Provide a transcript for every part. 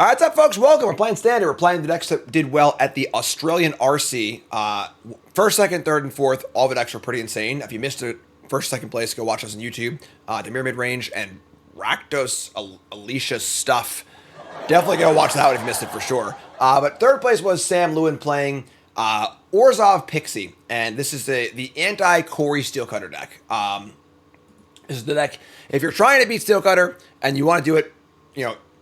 All right, what's up, folks? Welcome. We're playing Standard. We're playing the decks that did well at the Australian RC. First, second, third, and fourth, all the decks were pretty insane. If you missed it, first, second place, go watch us on YouTube. Demir Midrange and Rakdos Alicia's stuff. Definitely go watch that one if you missed it for sure. But third place was Sam Lewin playing Orzhov Pixie. And this is the anti-Corey Steelcutter deck. This is the deck, if you're trying to beat Steelcutter and you want to do it,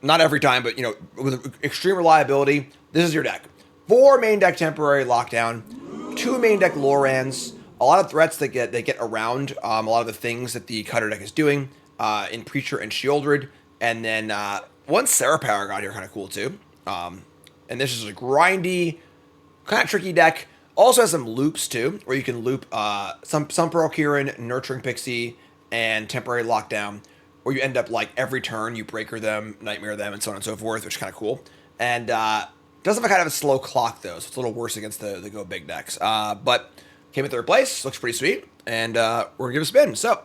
not every time, but, with extreme reliability, this is your deck. 4 main deck temporary lockdown, 2 main deck Lorans, a lot of threats that get around a lot of the things that the Cutter deck is doing in Preacher and Shieldred, and then one Sarah Power got here kind of cool too. And this is a grindy, kind of tricky deck. Also has some loops too, where you can loop some Pearl Kieran, Nurturing Pixie, and temporary lockdown, where you end up like every turn you breaker them, nightmare them, and so on and so forth, which is kind of cool. And does have a kind of a slow clock though, so it's a little worse against the go big decks. But came in third place, looks pretty sweet, and we're gonna give it a spin. So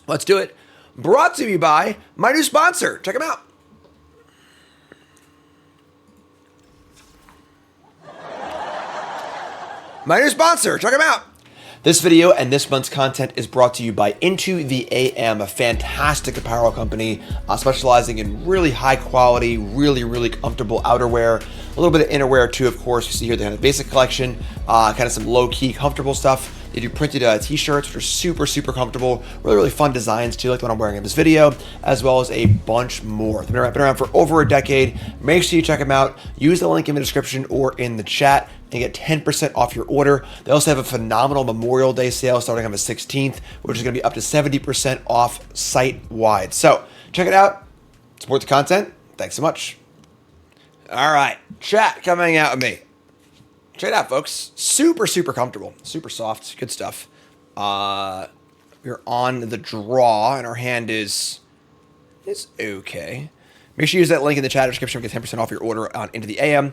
let's do it. Brought to you by my new sponsor. Check them out. My new sponsor. Check them out. This video and this month's content is brought to you by Into the AM, a fantastic apparel company specializing in really high quality, really comfortable outerwear, a little bit of innerwear too, of course. You see here they have a basic collection, kind of some low-key comfortable stuff. They do printed t-shirts, which are super comfortable, really fun designs too, like the one I'm wearing in this video, as well as a bunch more. They've been around for over a decade. Make sure you check them out. Use the link in the description or in the chat and get 10% off your order. They also have a phenomenal Memorial Day sale starting on the 16th, which is going to be up to 70% off site-wide. So check it out. Support the content. Thanks so much. All right, chat coming out with me. Check it out, folks. Super comfortable. Super soft. Good stuff. We're on the draw, and our hand is okay. Make sure you use that link in the chat description to get 10% off your order on Into the AM.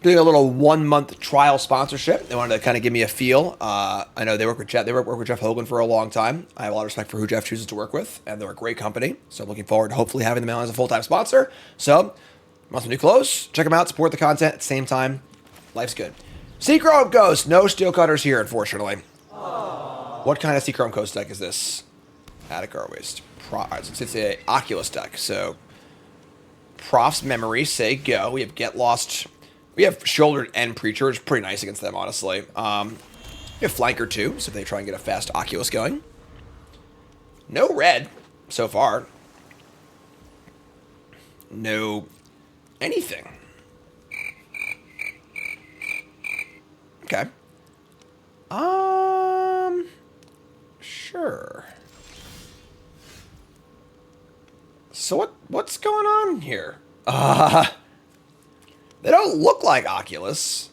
Doing a little 1-month trial sponsorship. They wanted to kind of give me a feel. I know they work with Jeff. They work with Jeff Hogan for a long time. I have a lot of respect for who Jeff chooses to work with, and they're a great company. So I'm looking forward to hopefully having them on as a full-time sponsor. So, want some new clothes? Check them out. Support the content at the same time. Life's good. Seachrome Ghost. No steel cutters here, unfortunately. Aww. What kind of Seachrome Ghost deck is this? Attic Our Waste. It's an Oculus deck. So, Prof's Memory, say go. We have Get Lost. We have Shouldered and Preacher, which is pretty nice against them, honestly. We have Flanker, too, so if they try and get a fast Oculus going. No red so far. No anything. Okay. Sure. So what's going on here? They don't look like Oculus.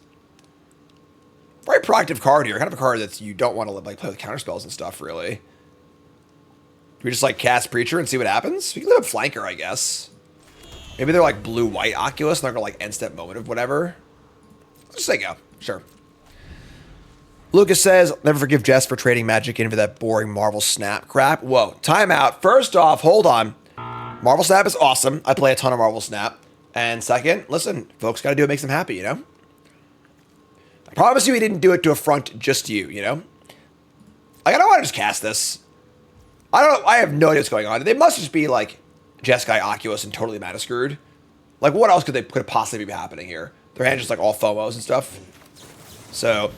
Very proactive card here. Kind of a card that you don't want to play with counterspells and stuff, really. Do we just cast Preacher and see what happens? We can live a Flanker, I guess. Maybe they're blue-white Oculus and they're going to end step moment of whatever. Let's just say go. Sure. Lucas says, never forgive Jess for trading Magic in for that boring Marvel Snap crap. Whoa. Timeout. First off, hold on. Marvel Snap is awesome. I play a ton of Marvel Snap. And second, listen, folks got to do what makes them happy, I promise you he didn't do it to affront just you, I don't want to just cast this. I have no idea what's going on. They must just be Jeskai, Oculus, and totally meta screwed. What else could possibly be happening here? Their hand's just all FOMOs and stuff. So,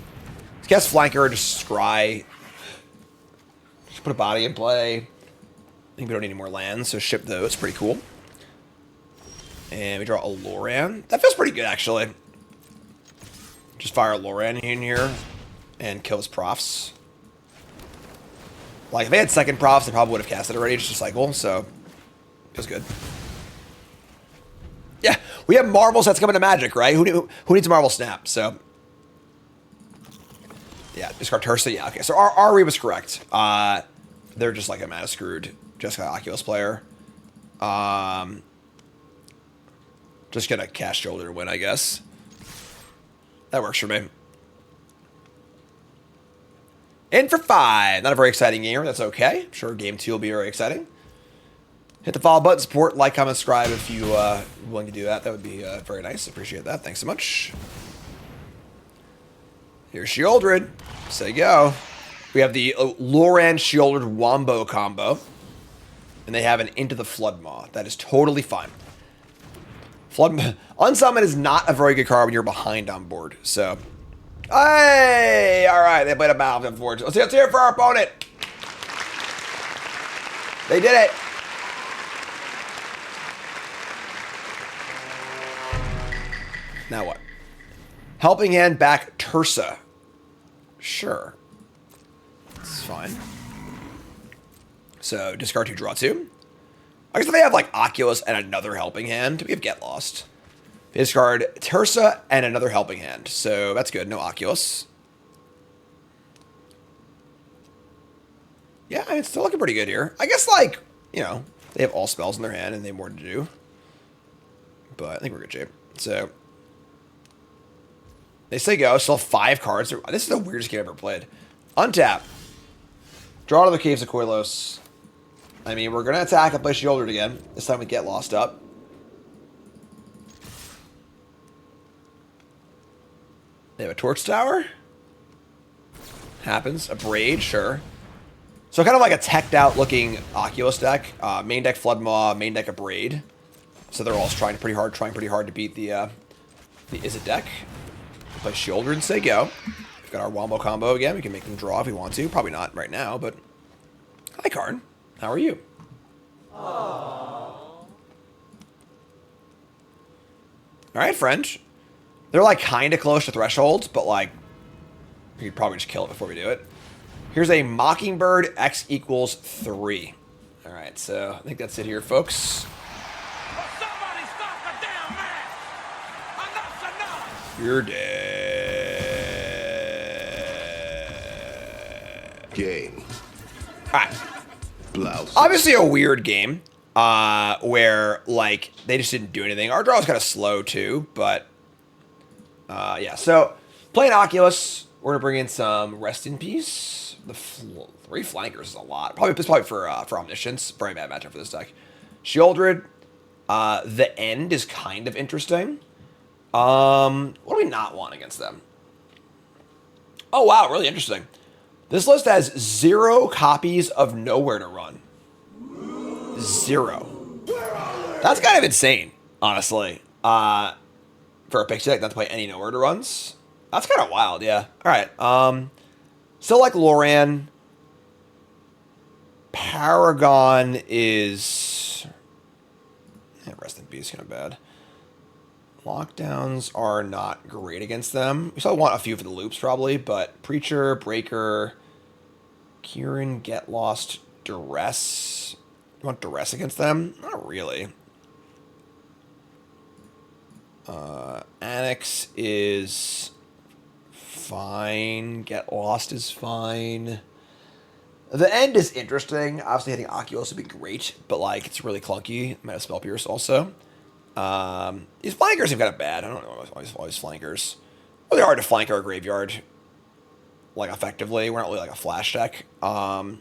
let's cast Flanker, just scry. Just put a body in play. I think we don't need any more lands, so ship those. Pretty cool. And we draw a Loran. That feels pretty good, actually. Just fire a Loran in here and kill his profs. If they had second profs, they probably would have cast it already just a cycle, so feels good. Yeah, we have Marvel sets coming to Magic, right? Who needs a Marvel Snap? So, yeah, discard Tursa. Yeah, okay. So Ari was correct. They're just a mana screwed Jeskai Oculus player. Just gonna cast Shoulder and win, I guess. That works for me. In for 5. Not a very exciting game. That's okay. I'm sure game 2 will be very exciting. Hit the follow button, support, like, comment, subscribe if you willing to do that. That would be very nice. Appreciate that. Thanks so much. Here's Shieldred. Say go. We have the Loran Shieldred Wombo combo. And they have an Into the Floodmaw. That is totally fine. Unsummon is not a very good card when you're behind on board. So, hey! Alright, they played a Battle of Forge. Let's hear it for our opponent. They did it. Now what? Helping Hand back Tursa. Sure. It's fine. So, discard 2, draw 2. I guess if they have, like, Oculus and another Helping Hand, we have Get Lost. They discard Tursa and another Helping Hand. So, that's good. No Oculus. Yeah, I mean, it's still looking pretty good here. I guess, like, you know, they have all spells in their hand and they have more to do. But I think we're in good shape. So, they say go. Still 5 cards. This is the weirdest game I've ever played. Untap. Draw to the Caves of Koilos. I mean, we're going to attack and play Shieldred again. This time we Get Lost up. They have a Torch Tower. Happens. A Braid, sure. So kind of like a teched out looking Oculus deck. Main deck Floodmaw, main deck a Braid. So they're all trying pretty hard to beat the Izzet deck. Play Shieldred and say go. We've got our Wombo combo again. We can make them draw if we want to. Probably not right now, but... Hi, Karn. How are you? Aww. Alright, friend. They're, like, kind of close to threshold, but, like... We could probably just kill it before we do it. Here's a Mockingbird X equals 3. Alright, so I think that's it here, folks. You're dead. Game. Alright. Blouse. Obviously a weird game. Where, like, they just didn't do anything. Our draw was kind of slow, too, but... yeah, so... Playing Oculus. We're going to bring in some Rest in Peace. The 3 flankers is a lot. It's probably for Omniscience. Very bad matchup for this deck. Shieldred. The End is kind of interesting. What do we not want against them? Oh, wow, really interesting. This list has 0 copies of Nowhere to Run. 0. That's kind of insane, honestly. For a Pixie deck not to play any Nowhere to Runs. That's kind of wild, yeah. Alright, still like Loran. Paragon is... Yeah, Rest in Peace, kind of bad. Lockdowns are not great against them. We still want a few for the loops, probably, but Preacher, Breaker, Kieran, Get Lost, Duress. You want Duress against them? Not really. Annex is fine. Get Lost is fine. The End is interesting. Obviously, hitting Oculus would be great, but, like, it's really clunky. Might have Spell Pierce also. These flankers seem kind of bad. I don't know all these flankers. Really hard to flank our graveyard, like, effectively. We're not really like a flash deck. Hobo's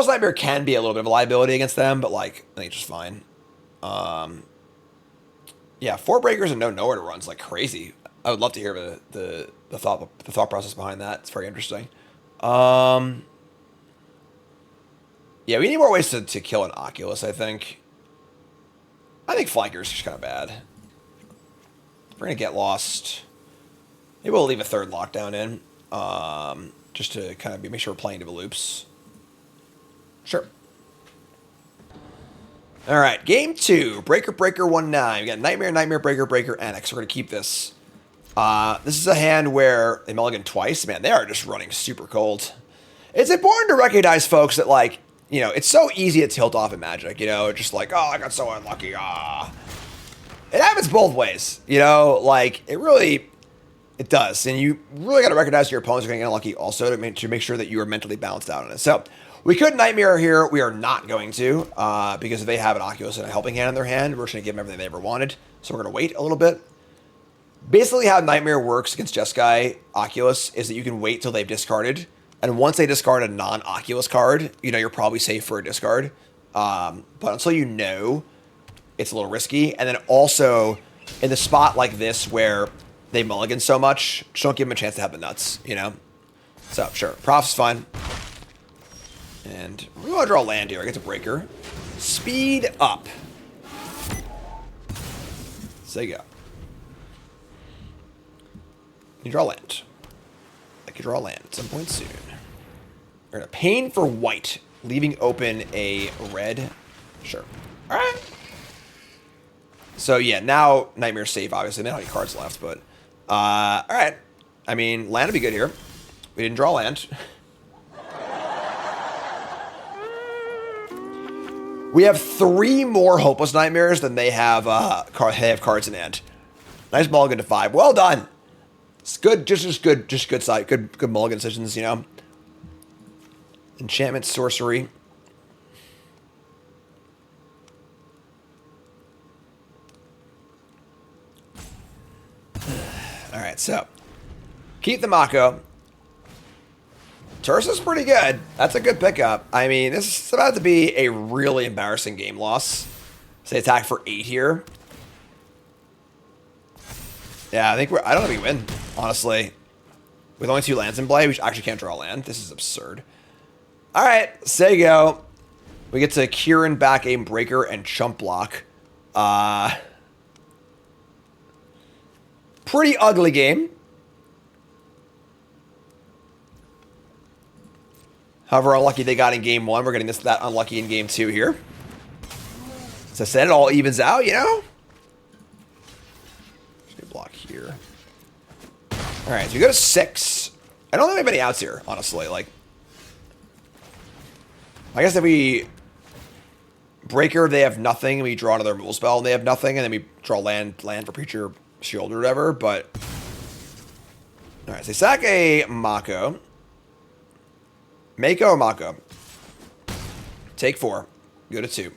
Nightmare can be a little bit of a liability against them, but, like, I think it's just fine. Yeah, 4 breakers and no Nowhere to Run's like crazy. I would love to hear the thought process behind that. It's very interesting. Yeah, we need more ways to kill an Oculus, I think. I think Flanker's just kind of bad. We're going to Get Lost. Maybe we'll leave a 3rd Lockdown in. Just to kind of make sure we're playing to the loops. Sure. Alright, game 2. Breaker, Breaker, 1-9. We got Nightmare, Nightmare, Breaker, Breaker, Annex. We're going to keep this. This is a hand where they mulligan twice. Man, they are just running super cold. It's important to recognize, folks, that, like, you know, it's so easy to tilt off in Magic, you know, just like, oh, I got so unlucky, ah. It happens both ways, you know, like, it does, and you really got to recognize your opponents are going to get unlucky also to make sure that you are mentally balanced out on it. So, we could Nightmare here, we are not going to, because if they have an Oculus and a Helping Hand in their hand, we're just going to give them everything they ever wanted, so we're going to wait a little bit. Basically, how Nightmare works against Jeskai Oculus is that you can wait till they've discarded, And once they discard a non-Oculus card, you know you're probably safe for a discard. But until you know, it's a little risky. And then also, in the spot like this where they mulligan so much, just don't give them a chance to have the nuts, you know? So, sure. Prof's fine. And we want to draw land here. I get to breaker. Speed up. So you go. You draw land. Like you draw land at some point soon. We're going to pain for white, leaving open a red. Sure. All right. So yeah, now Nightmare's safe, obviously. They don't have any cards left, but... all right. I mean, land would be good here. We didn't draw land. We have 3 more Hopeless Nightmares than they have cards in hand. Nice mulligan to 5. Well done. It's good, just good side, good mulligan decisions, you know. Enchantment, sorcery. All right, so keep the Mako. Tursa's pretty good. That's a good pickup. I mean, this is about to be a really embarrassing game loss. Say attack for 8 here. Yeah, I don't think we win, honestly. With only 2 lands in play, we actually can't draw land. This is absurd. All right, so you go. We get to Kieran, back aim, breaker, and chump block. Pretty ugly game. However unlucky they got in game 1, we're getting that unlucky in game 2 here. As I said, it all evens out, you know? Just gonna block here. Alright, so we go to 6. I don't think we have any outs here, honestly. Like, I guess if we breaker, they have nothing, and we draw another removal spell, and they have nothing, and then we draw land for Preacher Shield or whatever, but... Alright, so they sack a Mako. Mako or Mako? Take 4. Go to 2.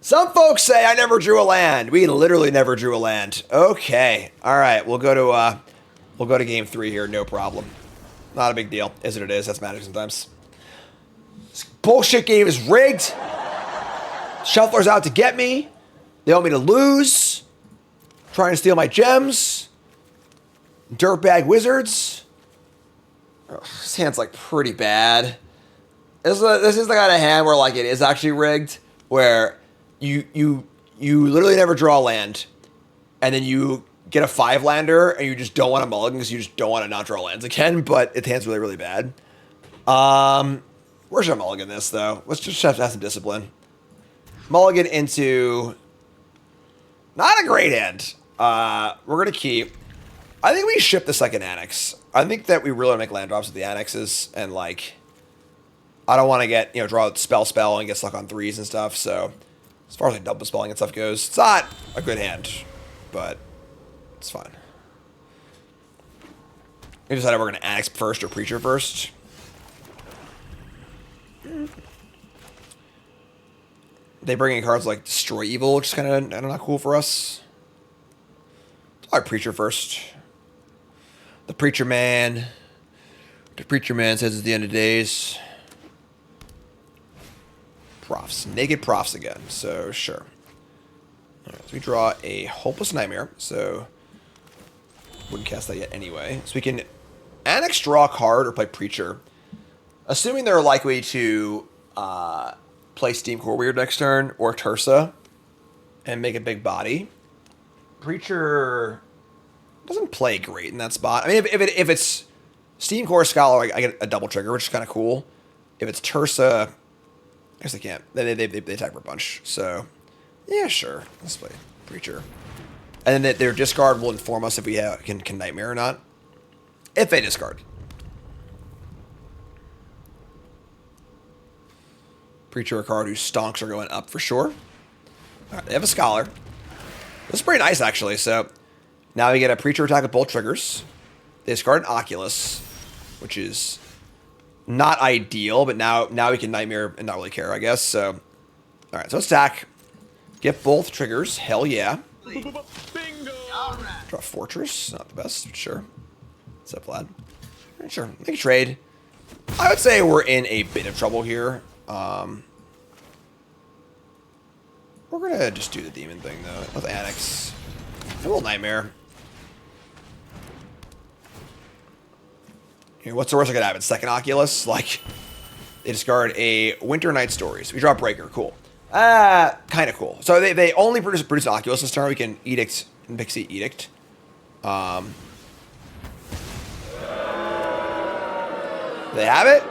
Some folks say I never drew a land. We literally never drew a land. Okay. Alright, we'll go to game 3 here, no problem. Not a big deal. Is what it is. That's magic sometimes. This bullshit game is rigged. Shuffler's out to get me. They want me to lose. Trying to steal my gems. Dirtbag wizards. Ugh, this hand's like pretty bad. This is the kind of hand where like it is actually rigged, where you literally never draw a land, and then you get a 5-lander and you just don't want to mulligan because you just don't want to not draw lands again. But the hand's really bad. Where should I mulligan this though? Let's just have to have some discipline. Mulligan into not a great hand. We're going to keep... I think we ship the second Annex. I think that we really make land drops with the Annexes, and, like, I don't want to get, you know, draw spell, and get stuck on 3s and stuff, so as far as, like, double spelling and stuff goes, it's not a good hand, but it's fine. We decided we're going to Annex first or Preacher first. They bring in cards like Destroy Evil, which is kind of not cool for us. Our Preacher first. The Preacher Man. The Preacher Man says it's the end of days. Profs. Naked Profs again. So, sure. Alright, so we draw a Hopeless Nightmare. So, wouldn't cast that yet anyway. So we can Annex, draw a card, or play Preacher. Assuming they're likely to play Steam Core Weird next turn, or Tursa, and make a big body. Preacher doesn't play great in that spot. I mean, if it's Steam Core Scholar, I get a double trigger, which is kind of cool. If it's Tursa, I guess they can't. They attack for a bunch. So, yeah, sure. Let's play Preacher. And then their discard will inform us if we can Nightmare or not. If they discard. Preacher, a card whose stonks are going up for sure. All right, they have a Scholar. That's pretty nice, actually. So now we get a Preacher attack with both triggers. They discard an Oculus, which is not ideal, but now we can Nightmare and not really care, I guess. So, all right, so let's attack. Get both triggers. Hell yeah. Bingo! Draw Fortress. Not the best, but sure. What's up, lad? Sure. Make a trade. I would say we're in a bit of trouble here. We're gonna just do the demon thing though. Let's Annex. A little Nightmare. Here, what's the worst that could happen? Second Oculus? Like, they discard a Winter Night Stories. We draw Breaker. Cool. Kind of cool. So they only produce Oculus this turn. We can Edict and Pixie Edict. They have it?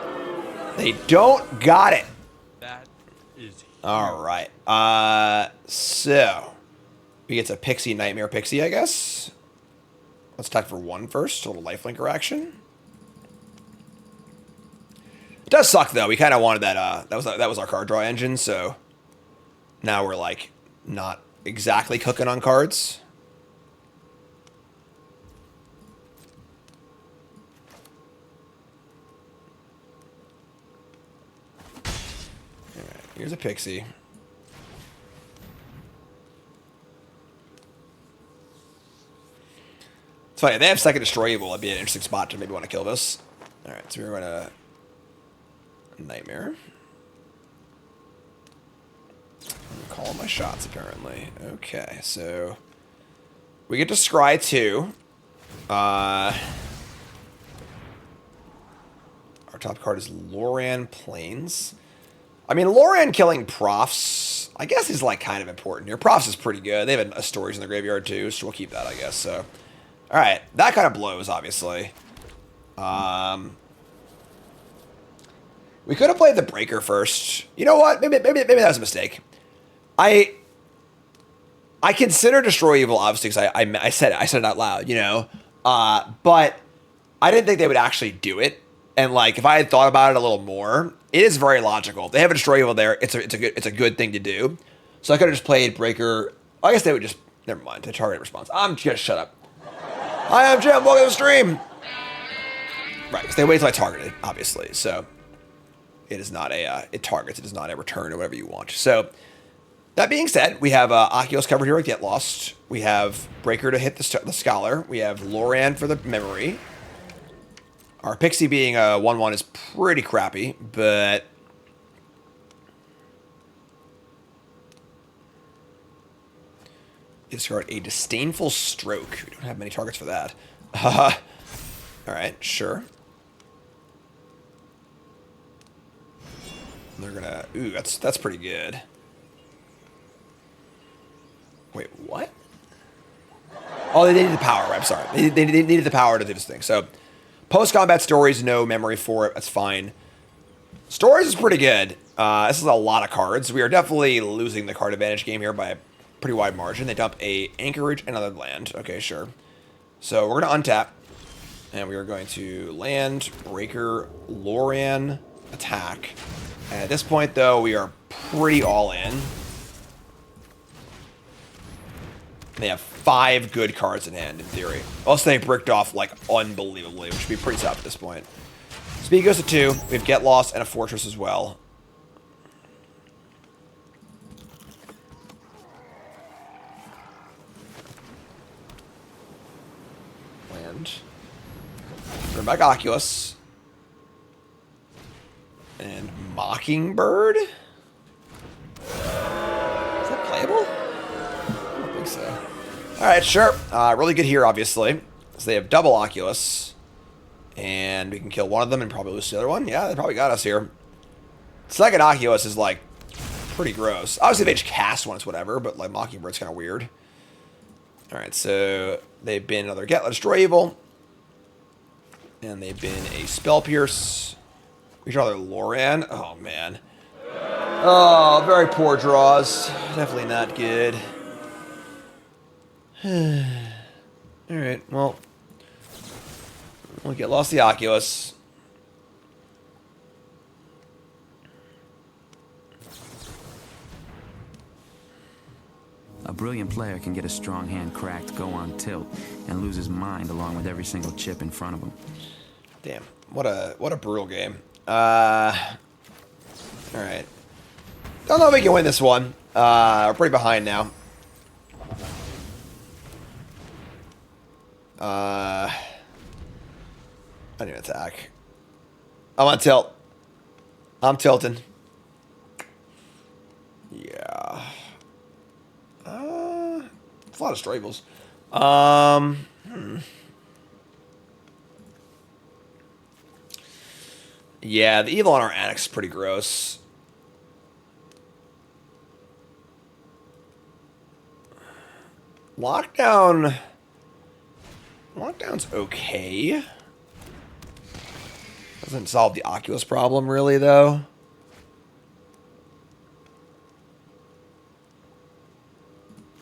They don't got it. That is all right. So we get to Pixie Nightmare Pixie, I guess. Let's attack for 1 first. A little lifelinker action. It does suck though. We kind of wanted that. That was our card draw engine. So now we're like not exactly cooking on cards. All right, here's a Pixie. It's funny. If they have second destroyable, that'd be an interesting spot to maybe want to kill this. All right, so we're gonna Nightmare. I'm calling my shots, apparently. Okay, so we get to scry 2. Our top card is Loran Plains. I mean, Loran killing Profs, I guess, is like kind of important here. Profs is pretty good. They have a Stories in the graveyard too, so we'll keep that, I guess. So, all right, that kind of blows, obviously. We could have played the Breaker first. You know what? Maybe that was a mistake. I consider Destroy Evil, obviously, because I said it out loud, you know. But I didn't think they would actually do it. And like, if I had thought about it a little more, it is very logical. If they have a Destroy Evil there, it's a good thing to do. So I could have just played Breaker. I guess they would just never mind. The target response. I'm just gonna shut up. Hi, I'm Jim. Welcome to the stream. Right, because they wait till I target it, obviously. So it is not it targets. It is not a return or whatever you want. So that being said, we have Oculus covered here with Get Lost. We have Breaker to hit the Scholar. We have Loran for the Memory. Our Pixie being a 1/1 is pretty crappy, but discard a Disdainful Stroke. We don't have many targets for that. All right, sure. They're gonna. Ooh, that's pretty good. Wait, what? Oh, they needed the power. I'm sorry. They needed the power to do this thing. So, post-combat Stories, no memory for it. That's fine. Stories is pretty good. This is a lot of cards. We are definitely losing the card advantage game here by a pretty wide margin. They dump a Anchorage and another land. Okay, sure. So, we're going to untap. And we are going to land, Breaker, Loran, attack. And at this point, though, we are pretty all in. They have 5 good cards in hand, in theory. Unless they bricked off, like, unbelievably, which would be pretty tough at this point. Speed goes to 2. We have Get Lost and a Fortress as well. Land. Bring back Oculus. And Mockingbird? Is that playable? I don't think so. Alright, sure. Really good here, obviously. So they have double Oculus. And we can kill one of them and probably lose the other one. Yeah, they probably got us here. Second Oculus is, like, pretty gross. Obviously, they just cast one, it's whatever, but, like, Mockingbird's kind of weird. Alright, so they've been another Destroy Evil. And they've been a Spell Pierce. We draw their Loran. Oh, man. Oh, very poor draws. Definitely not good. Alright, well. We'll get lost the Oculus. A brilliant player can get a strong hand cracked, go on tilt, and lose his mind along with every single chip in front of him. Damn, what a brutal game. Alright. Don't know if we can win this one. We're pretty behind now. I need to attack. I'm on tilt. I'm tilting. Yeah. It's a lot of Stragles. Yeah, the evil on our Annex is pretty gross. Lockdown's okay. Doesn't solve the Oculus problem, really, though.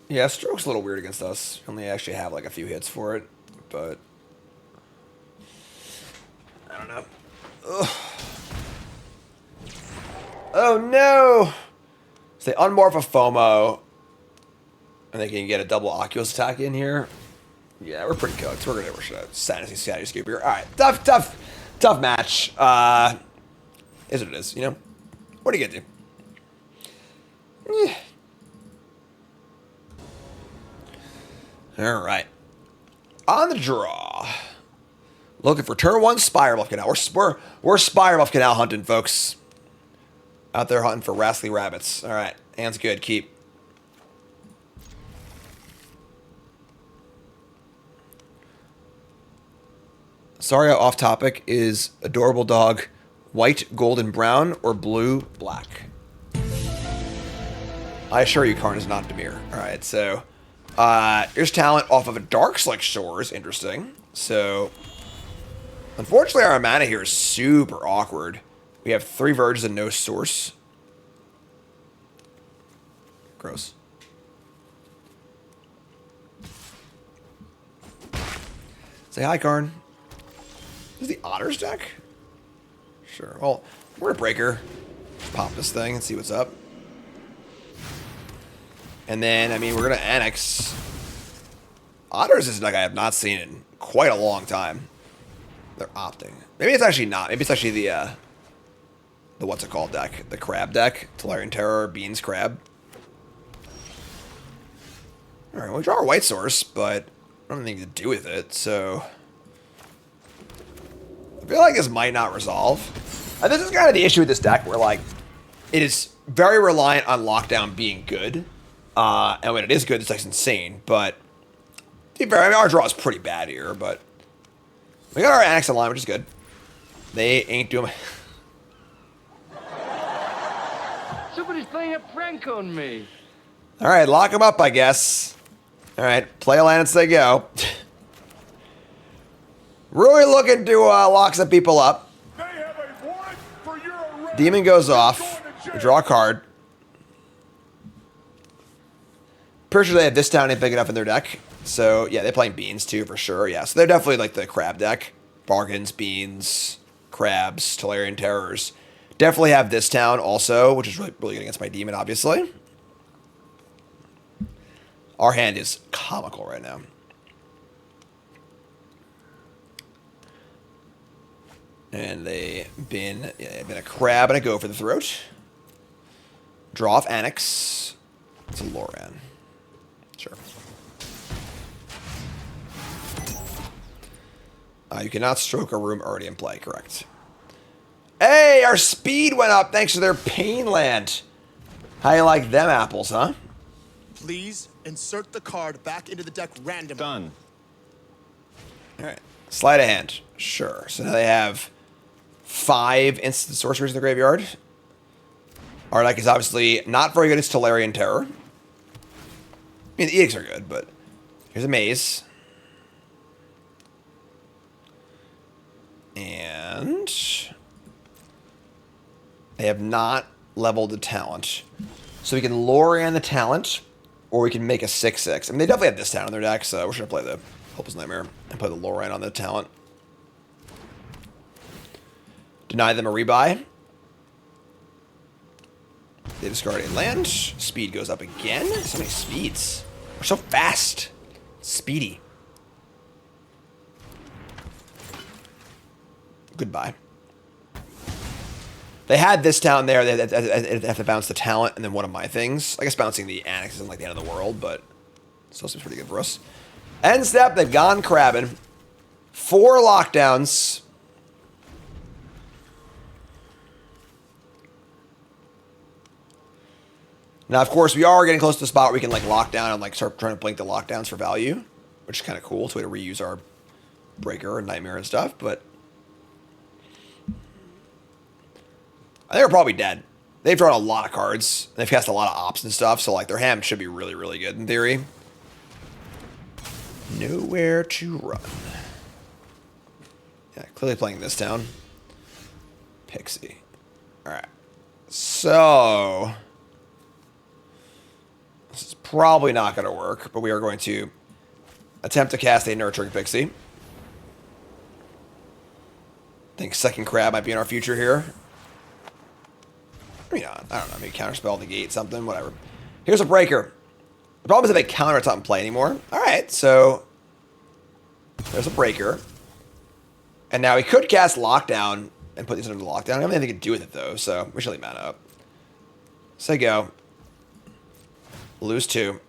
Yeah, Stroke's a little weird against us. We only actually have, like, a few hits for it, but... I don't know. Ugh. Oh, no! So they unmorph a FOMO, and they can get a double Oculus attack in here. Yeah, we're pretty cooked. We're gonna Sanity Scoop here. Alright, tough match. Is what it is, you know? What are you gonna do? Alright. On the draw. Looking for turn 1 Spire Bluff Canal. We're Spire Bluff Canal hunting, folks. Out there hunting for rascally rabbits. Alright, hand's good. Keep. Sorry, off topic. Is adorable dog white, golden, brown, or blue, black? I assure you, Karn is not Dimir. Alright, so... here's talent off of a Dark Slick Shores. Interesting. So... Unfortunately, our mana here is super awkward. We have 3 Verges and no source. Gross. Say hi, Karn. Is the Otters deck? Sure. Well, we're a breaker. Pop this thing and see what's up. And then, I mean, we're going to Annex. Otters is a deck I have not seen in quite a long time. They're opting. Maybe it's actually not. Maybe it's actually the what's it called deck? The Crab deck. Tolarian Terror, Beans, Crab. Alright, well, we draw our white source, but I don't have anything to do with it, so... I feel like this might not resolve. And this is kind of the issue with this deck, where, like, it is very reliant on Lockdown being good. And when it is good, it's like insane, but... I mean, our draw is pretty bad here, but... We got our Annex in line, which is good. They ain't doing... Somebody's playing a prank on me. Alright, lock them up, I guess. Alright, play a land and say go. Really looking to lock some people up. They have a warrant for your arrest. Demon goes off. We draw a card. Pretty sure they have this town ain't big enough in their deck. So, yeah, they're playing Beans, too, for sure. Yeah, so they're definitely, like, the Crab deck. Bargains, Beans, Crabs, Tolarian Terrors. Definitely have this town also, which is really good against my Demon, obviously. Our hand is comical right now. And they've been a Crab and a Go for the throat. Draw off Annex. It's a Loran. Sure. You cannot stroke a room already in play, correct. Hey, our speed went up thanks to their Pain Land. How you like them apples, huh? Please insert the card back into the deck randomly. Done. Alright. Sleight of hand. Sure. So now they have 5 instant sorceries in the graveyard. Our deck is obviously not very good against Tolarian Terror. I mean, the edicts are good, but here's a maze. And they have not leveled the talent. So we can Lorian the talent, or we can make a 6/6. I mean, they definitely have this talent in their deck, so we're just going to play the Hopeless Nightmare and play the Lorian on the talent. Deny them a rebuy. They discard a land. Speed goes up again. So many speeds. We're so fast. Speedy. Goodbye. They had this town there. They have to bounce the talent and then one of my things. I guess bouncing the Annex isn't like the end of the world, but still seems pretty good for us. End step, they've gone crabbing. 4 lockdowns. Now, of course, we are getting close to the spot where we can like lock down and like start trying to blink the lockdowns for value, which is kind of cool. It's a way to reuse our breaker and nightmare and stuff, but I think we're probably dead. They've drawn a lot of cards. They've cast a lot of ops and stuff, so like their hand should be really, really good in theory. Nowhere to run. Yeah, clearly playing this down. Pixie. Alright. So this is probably not going to work, but we are going to attempt to cast a Nurturing Pixie. I think second crab might be in our future here. Maybe not. I don't know. Maybe counterspell, negate something, whatever. Here's a breaker. The problem is that they counter it's not in play anymore. Alright, so there's a breaker. And now we could cast Lockdown and put these under Lockdown. I don't have anything to do with it though, so we should leave mana up. Say go. Lose 2.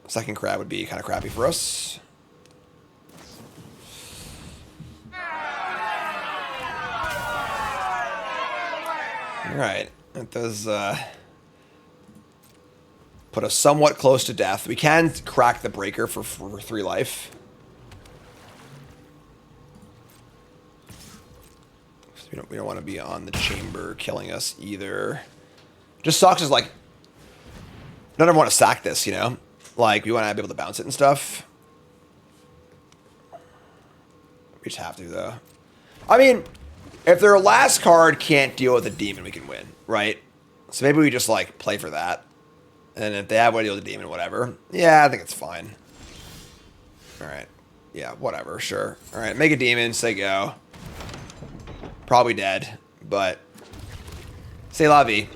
Second crab would be kind of crappy for us. Alright. That does put us somewhat close to death. We can crack the breaker for 3 life. We don't want to be on the chamber killing us either. Just sucks is like none of them want to sack this, you know? Like, we want to be able to bounce it and stuff. We just have to, though. I mean, if their last card can't deal with a demon, we can win, right? So maybe we just, like, play for that. And if they have a way to deal with a demon, whatever. Yeah, I think it's fine. Alright. Yeah, whatever, sure. Alright, make a demon, say go. Probably dead, but say la vie.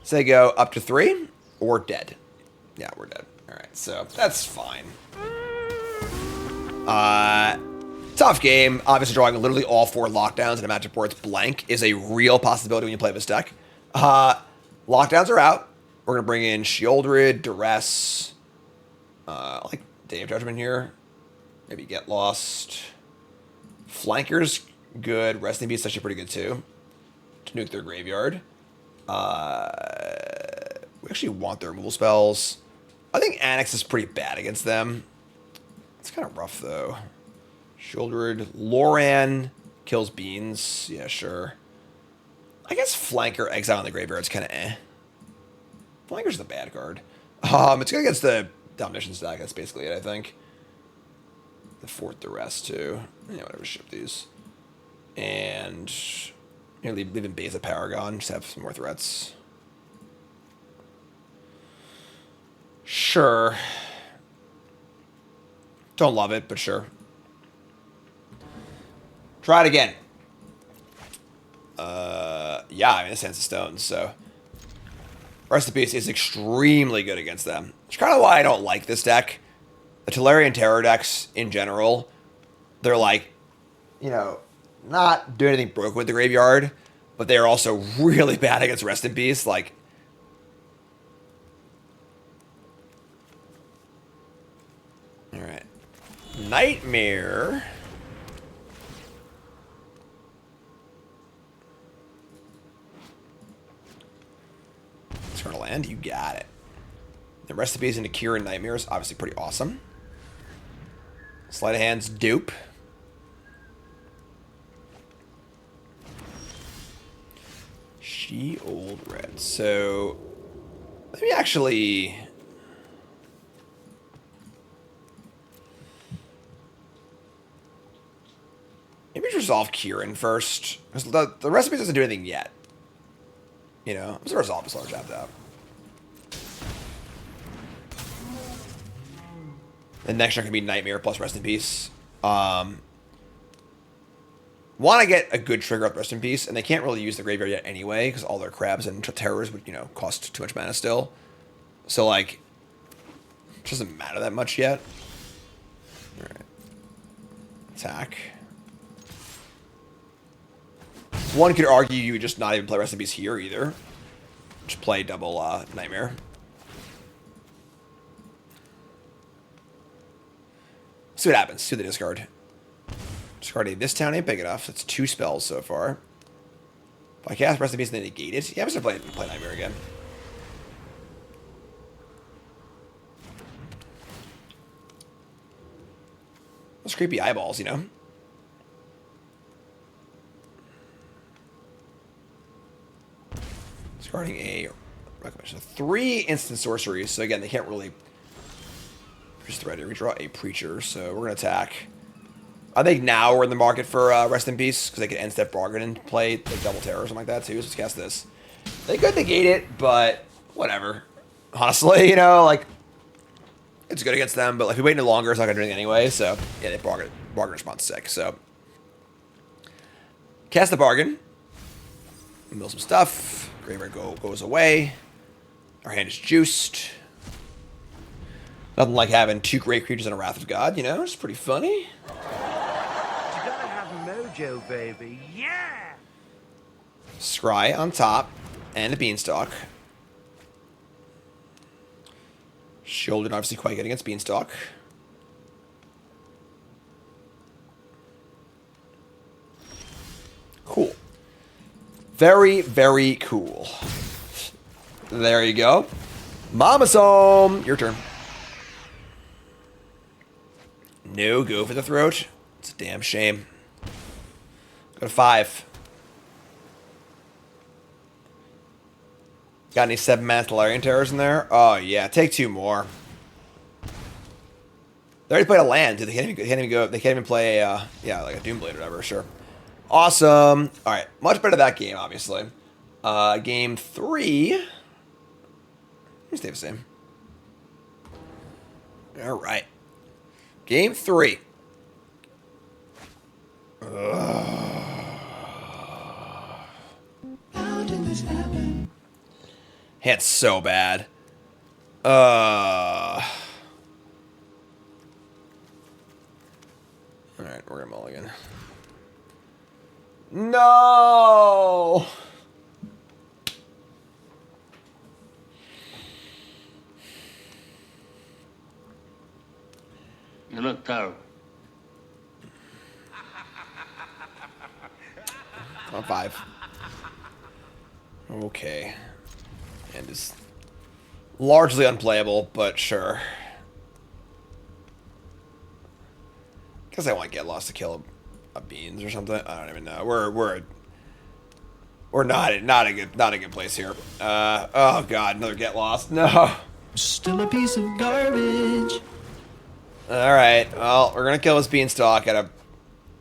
Say go up to 3 or dead. Yeah, we're dead. All right, so that's fine. Tough game. Obviously, drawing literally all 4 lockdowns in a matchup where it's blank is a real possibility when you play this deck. Lockdowns are out. We're gonna bring in Shieldred, Duress, like Day of Judgment here. Maybe Get Lost. Flanker's good. Resting Beast actually pretty good too. To nuke their graveyard. We actually want their removal spells. I think Annex is pretty bad against them. It's kind of rough though. Shieldred. Loran kills Beans. Yeah, sure. I guess Flanker Exile in the graveyard is kind of eh. Flanker's the bad card. It's good against the Domination stack. That's basically it, I think. The 4th Duress too. Yeah, whatever, ship these. And you know, leave in base of Paragon, just have some more threats. Sure. Don't love it, but sure. Try it again. Yeah, I mean, this hand's a stone, so. Rest of Beast is extremely good against them. It's kind of why I don't like this deck. The Tolarian Terror decks, in general, they're like, you know, not doing anything broken with the graveyard, but they are also really bad against Rest in Peace. Like, all right, Nightmare. Eternal Land, you got it. The Rest of Peace into Cure and Nightmare is obviously pretty awesome. Sleight of Hand's dupe. She old red. So let me actually. Maybe just resolve Kieran first. Because the recipe doesn't do anything yet. You know, I'm just gonna resolve this large tapped out. The next turn can be Nightmare plus Rest in Peace. Want to get a good trigger up Rest in Peace, and they can't really use the graveyard yet anyway, because all their crabs and terrors would, you know, cost too much mana still. So, like, it doesn't matter that much yet. Alright. Attack. One could argue you would just not even play Rest in Peace here either. Just play double Nightmare. See what happens. See the discard. Discarding this town ain't big enough. That's 2 spells so far. If I cast Rest in Peace and they negate it, yeah, I'm just gonna play Nightmare again. Those creepy eyeballs, you know? Discarding a recommendation. 3 instant sorceries, so again, they can't really just ready to redraw a Preacher, so we're gonna attack. I think now we're in the market for Rest in Peace, because they can end step Bargain and play like Double Terror or something like that too, so let's cast this. They could negate it, but whatever. Honestly, you know, like, it's good against them, but like, if we wait any longer, it's not gonna do anything anyway, so yeah, they Bargain response sick, so. Cast the Bargain. Mill some stuff. Graveyard goes away. Our hand is juiced. Nothing like having 2 great creatures and a Wrath of God, you know? It's pretty funny. You gotta have mojo, baby. Yeah! Scry on top. And a Beanstalk. Shielded, obviously quite good against Beanstalk. Cool. Very, very cool. There you go. Mama's home. Your turn. No go for the throat. It's a damn shame. Go to 5. Got any 7-mana Tolarian Terrors in there? Oh yeah, take 2 more. They already played a land, dude. They can't even go. They can't even play yeah, like a Doomblade or whatever. Sure. Awesome. All right, much better that game, obviously. Game 3. Stay the same. All right. Game 3. How did this happen? Hand's so bad. Alright, we're gonna mulligan. No! You look terrible. On 5. Okay. And is largely unplayable, but sure. Guess I want Get Lost to kill a Beans or something. I don't even know. We're not a good place here. Oh god, another Get Lost. No. Still a piece of garbage. Alright, well, we're gonna kill this Beanstalk at a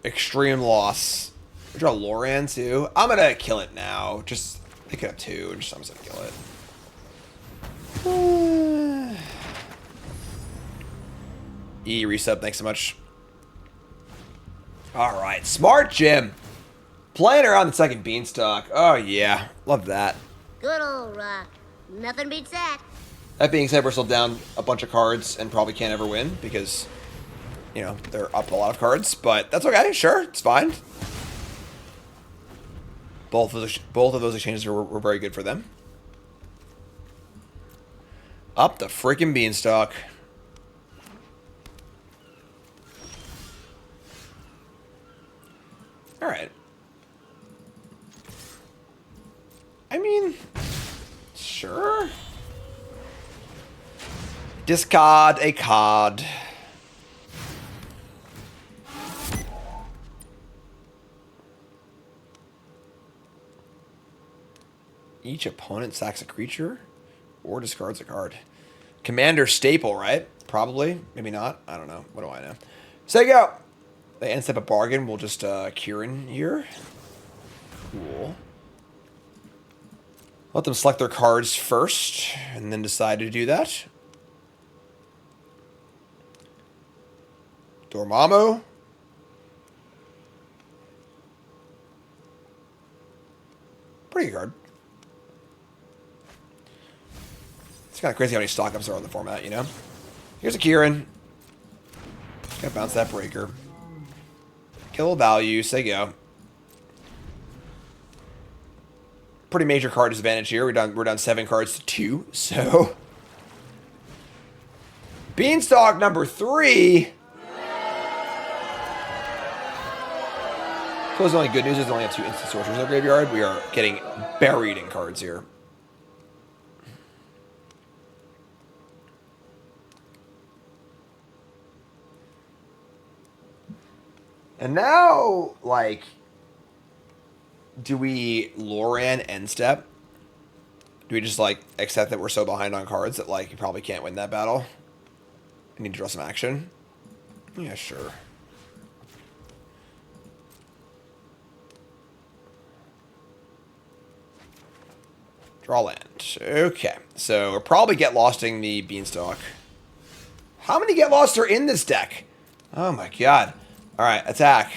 extreme loss. We draw Loran too. I'm gonna kill it now. Just pick it up 2 and I'm just gonna kill it. Resub, thanks so much. Alright, smart Jim. Playing around the second Beanstalk. Oh yeah, love that. Good old Rock. Nothing beats that. That being said, we're still down a bunch of cards and probably can't ever win because, you know, they're up a lot of cards, but that's okay, sure, it's fine. Both of those exchanges were very good for them. Up the freaking Beanstalk. Alright. I mean, sure. Discard a card. Each opponent sacks a creature or discards a card. Commander staple, right? Probably. Maybe not. I don't know. What do I know? So go. They end step a bargain. We'll just Kieran here. Cool. Let them select their cards first and then decide to do that. Dormammu. Pretty good card. It's kind of crazy how many stock-ups are on the format, you know? Here's a Kieran. Gotta bounce that breaker. Kill value, say go. Pretty major card disadvantage here. We're down 7 cards to 2, so. Beanstalk number 3. suppose the only good news is they only have 2 instant sorcerers in the graveyard. We are getting buried in cards here. And now, like, do we Loran end step? Do we just, like, accept that we're so behind on cards that, like, you probably can't win that battle? I need to draw some action? Yeah, sure. Draw land. Okay. So, we'll probably get losting the Beanstalk. How many get lost are in this deck? Oh my god. Alright, attack.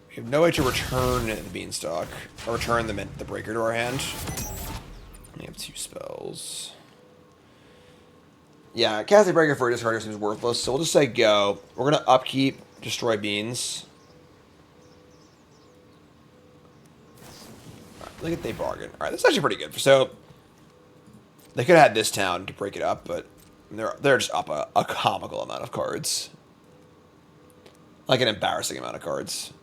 We have no way to return the Beanstalk. Or return the Breaker to our hand. We have 2 spells. Yeah, casting Breaker for a discarder seems worthless, so we'll just say go. We're going to upkeep, destroy Beans. Right, look at they bargain. Alright, that's actually pretty good. So, they could have had this town to break it up, but they're just up a comical amount of cards. Like an embarrassing amount of cards.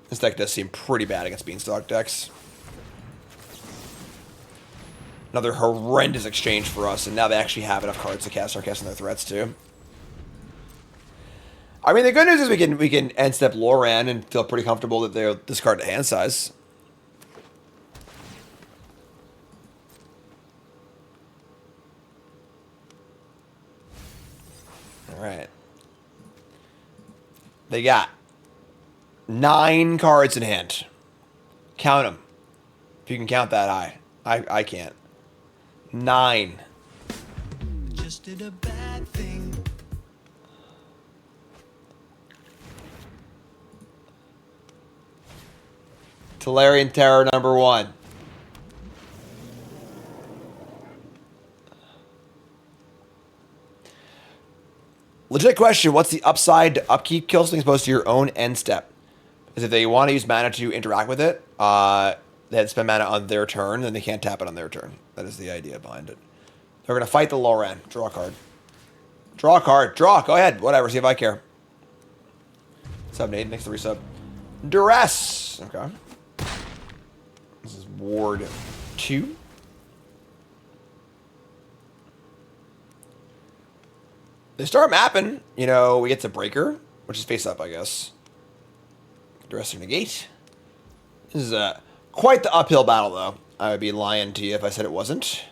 This deck does seem pretty bad against Beanstalk decks. Another horrendous exchange for us, and now they actually have enough cards to cast Sarcasm on their threats too. I mean, the good news is we can end step Loran and feel pretty comfortable that they'll discard the hand size. Alright. They got 9 cards in hand. Count them. If you can count that high. I can't. 9. Just did a bad thing. Tolarian Terror number 1. Legit question, what's the upside to upkeep kill something opposed to your own end step? Because if they want to use mana to interact with it, they have to spend mana on their turn, then they can't tap it on their turn. That is the idea behind it. They're going to fight the Loran. Draw a card. Draw a card. Draw. Go ahead. Whatever. See if I care. Sub Nate. Next to resub. Duress. Okay. This is Ward 2. They start mapping. You know, we get to Breaker, which is face up, I guess. Duress or Negate. This is quite the uphill battle, though. I would be lying to you if I said it wasn't.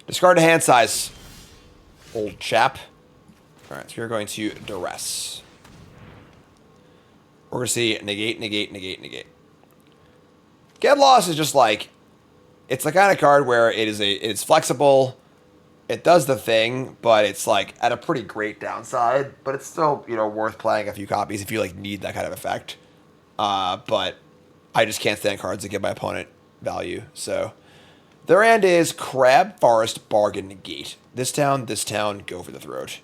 Discard a hand size, old chap. Alright, so we're going to Duress. We're going to see Negate, Negate, Negate, Negate. Get Lost is just like, it's the kind of card where it's flexible, it does the thing, but it's like at a pretty great downside, but it's still, you know, worth playing a few copies if you like need that kind of effect. But I just can't stand cards that give my opponent value, so their end is Crab, Forest, Bargain, Negate. This town, go for the throat.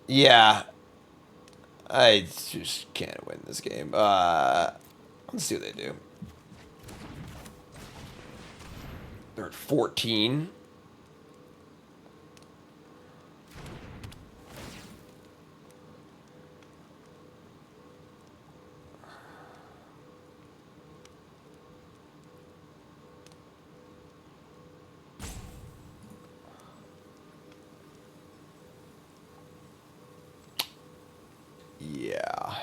Yeah. I just can't win this game. Let's see what they do. They're at 14. Yeah.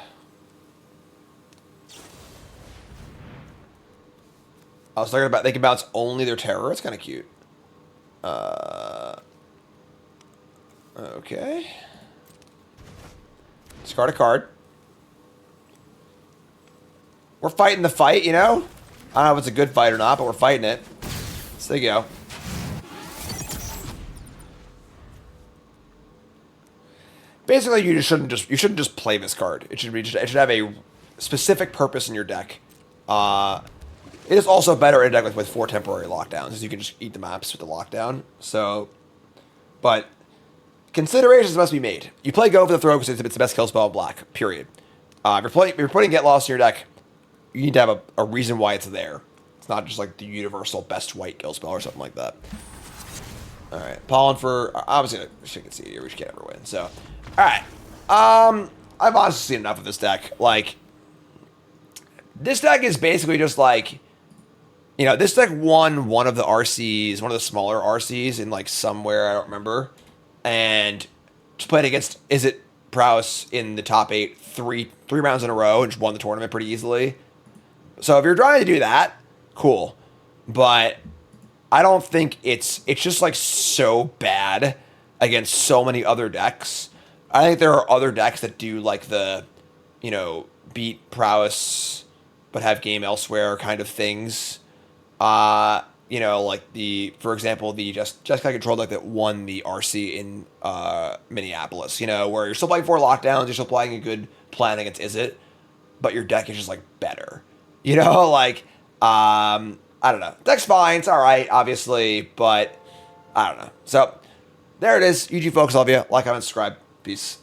I was talking about they can bounce only their terror. It's kind of cute. Okay. Discard a card. We're fighting the fight, you know? I don't know if it's a good fight or not, but we're fighting it. So there you go. Basically, you shouldn't just play this card. It should have a specific purpose in your deck. It is also better in a deck with 4 temporary lockdowns, as you can just eat the maps with the lockdown. So, but considerations must be made. You play Go for the Throw because it's the best kill spell in black, period. If you're putting Get Lost in your deck, you need to have a reason why it's there. It's not just like the universal best white kill spell or something like that. All right, Pollen for obviously she can see it here, which can't ever win. So, all right, I've honestly seen enough of this deck. Like, this deck is basically just like, this deck won one of the RCs, one of the smaller RCs in like somewhere I don't remember, and just played against Izzet Prowess in the top 8 three rounds in a row and just won the tournament pretty easily. So if you're trying to do that, cool, but I don't think it's just like so bad against so many other decks. I think there are other decks that do like the, beat Prowess but have game elsewhere kind of things. Like for example, the Jeskai control deck that won the RC in Minneapolis, where you're still playing 4 lockdowns, you're still playing a good plan against Izzet, but your deck is just like better. I don't know. Deck's fine. It's all right, obviously, but I don't know. So there it is. UG folks, love you. Like, comment, subscribe. Peace.